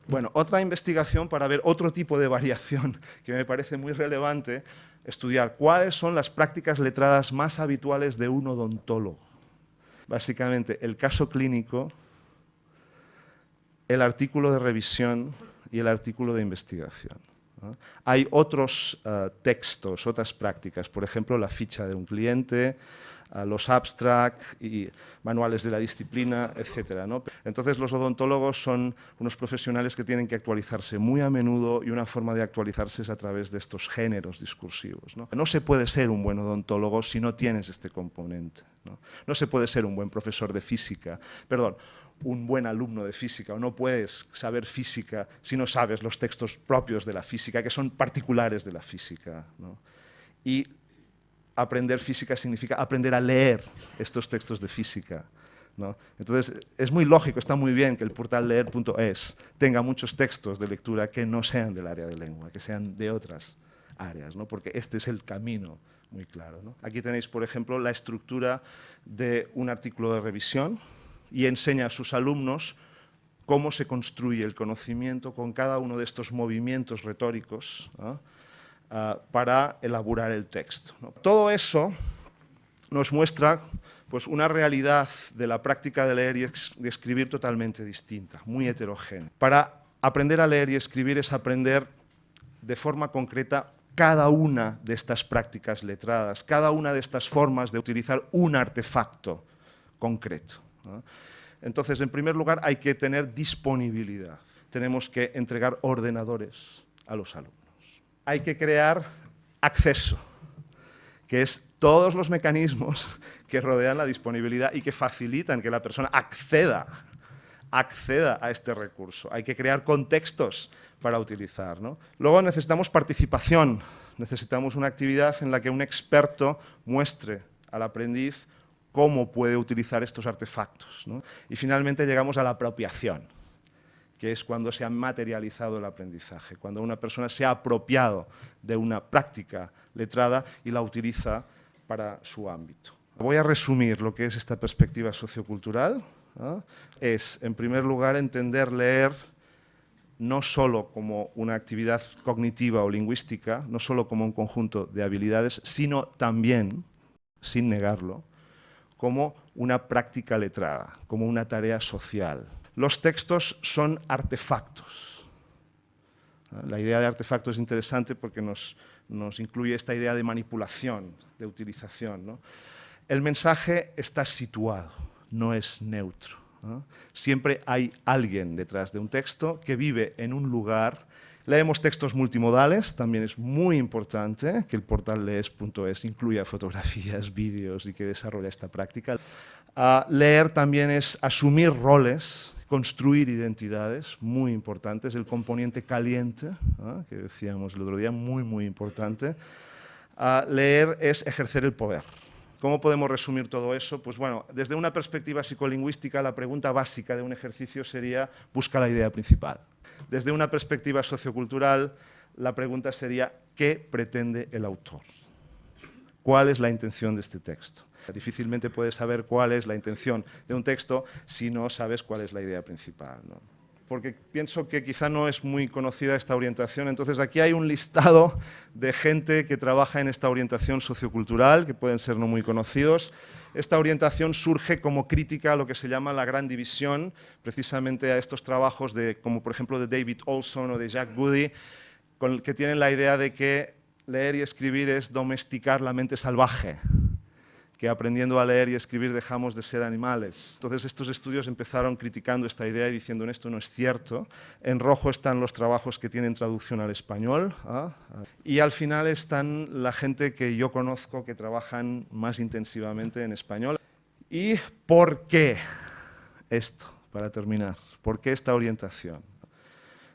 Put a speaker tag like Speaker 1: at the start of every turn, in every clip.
Speaker 1: Bueno, otra investigación para ver otro tipo de variación que me parece muy relevante, estudiar cuáles son las prácticas letradas más habituales de un odontólogo. Básicamente, el caso clínico, el artículo de revisión y el artículo de investigación, ¿no? Hay otros textos, otras prácticas, por ejemplo, la ficha de un cliente, los abstracts y manuales de la disciplina, etc., ¿no? Entonces, los odontólogos son unos profesionales que tienen que actualizarse muy a menudo y una forma de actualizarse es a través de estos géneros discursivos, ¿no? No se puede ser un buen odontólogo si no tienes este componente, ¿no? No se puede ser un buen profesor de física, perdón, un buen alumno de física, o no puedes saber física si no sabes los textos propios de la física, que son particulares de la física, ¿no? Y aprender física significa aprender a leer estos textos de física, ¿no? Entonces, es muy lógico, está muy bien que el portal leer.es tenga muchos textos de lectura que no sean del área de lengua, que sean de otras áreas, ¿no? Porque este es el camino muy claro, ¿no? Aquí tenéis, por ejemplo, la estructura de un artículo de revisión y enseña a sus alumnos cómo se construye el conocimiento con cada uno de estos movimientos retóricos, ¿no? Para elaborar el texto, ¿no? Todo eso nos muestra pues, una realidad de la práctica de leer y de escribir totalmente distinta, muy heterogénea. Para aprender a leer y escribir es aprender de forma concreta cada una de estas prácticas letradas, cada una de estas formas de utilizar un artefacto concreto, ¿no? Entonces, en primer lugar, hay que tener disponibilidad. Tenemos que entregar ordenadores a los alumnos. Hay que crear acceso, que es todos los mecanismos que rodean la disponibilidad y que facilitan que la persona acceda a este recurso. Hay que crear contextos para utilizar, ¿no? Luego necesitamos participación, necesitamos una actividad en la que un experto muestre al aprendiz cómo puede utilizar estos artefactos, ¿no? Y finalmente llegamos a la apropiación, que es cuando se ha materializado el aprendizaje, cuando una persona se ha apropiado de una práctica letrada y la utiliza para su ámbito. Voy a resumir lo que es esta perspectiva sociocultural, ¿no? Es, en primer lugar, entender leer no solo como una actividad cognitiva o lingüística, no solo como un conjunto de habilidades, sino también, sin negarlo, como una práctica letrada, como una tarea social. Los textos son artefactos. La idea de artefacto es interesante porque nos incluye esta idea de manipulación, de utilización, ¿no? El mensaje está situado, no es neutro, ¿no? Siempre hay alguien detrás de un texto que vive en un lugar. Leemos textos multimodales, también es muy importante que el portal lees.es incluya fotografías, vídeos y que desarrolle esta práctica. Leer también es asumir roles, construir identidades, muy importantes. El componente caliente, ¿no? Que decíamos el otro día, muy, muy importante. Leer es ejercer el poder. ¿Cómo podemos resumir todo eso? Pues bueno, desde una perspectiva psicolingüística, la pregunta básica de un ejercicio sería busca la idea principal. Desde una perspectiva sociocultural, la pregunta sería ¿qué pretende el autor? ¿Cuál es la intención de este texto? Difícilmente puedes saber cuál es la intención de un texto si no sabes cuál es la idea principal, ¿no? Porque pienso que quizá no es muy conocida esta orientación. Entonces, aquí hay un listado de gente que trabaja en esta orientación sociocultural, que pueden ser no muy conocidos. Esta orientación surge como crítica a lo que se llama la gran división, precisamente a estos trabajos como por ejemplo de David Olson o de Jack Goody, que tienen la idea de que leer y escribir es domesticar la mente salvaje, que aprendiendo a leer y escribir dejamos de ser animales. Entonces estos estudios empezaron criticando esta idea y diciendo esto no es cierto. En rojo están los trabajos que tienen traducción al español, y al final están la gente que yo conozco que trabajan más intensivamente en español. ¿Y por qué esto? Para terminar, ¿por qué esta orientación?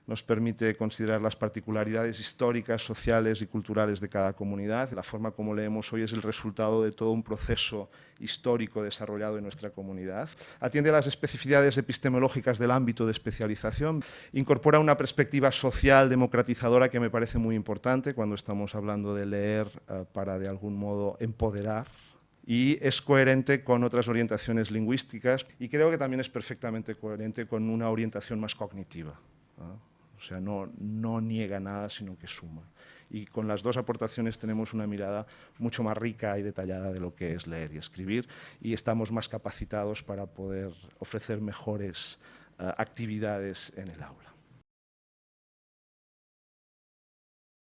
Speaker 1: Nos permite considerar las particularidades históricas, sociales y culturales de cada comunidad. La forma como leemos hoy es el resultado de todo un proceso histórico desarrollado en nuestra comunidad. Atiende a las especificidades epistemológicas del ámbito de especialización. Incorpora una perspectiva social democratizadora que me parece muy importante cuando estamos hablando de leer para, de algún modo, empoderar y es coherente con otras orientaciones lingüísticas y creo que también es perfectamente coherente con una orientación más cognitiva, ¿no? O sea, no niega nada, sino que suma. Y con las dos aportaciones tenemos una mirada mucho más rica y detallada de lo que es leer y escribir, y estamos más capacitados para poder ofrecer mejores actividades en el aula.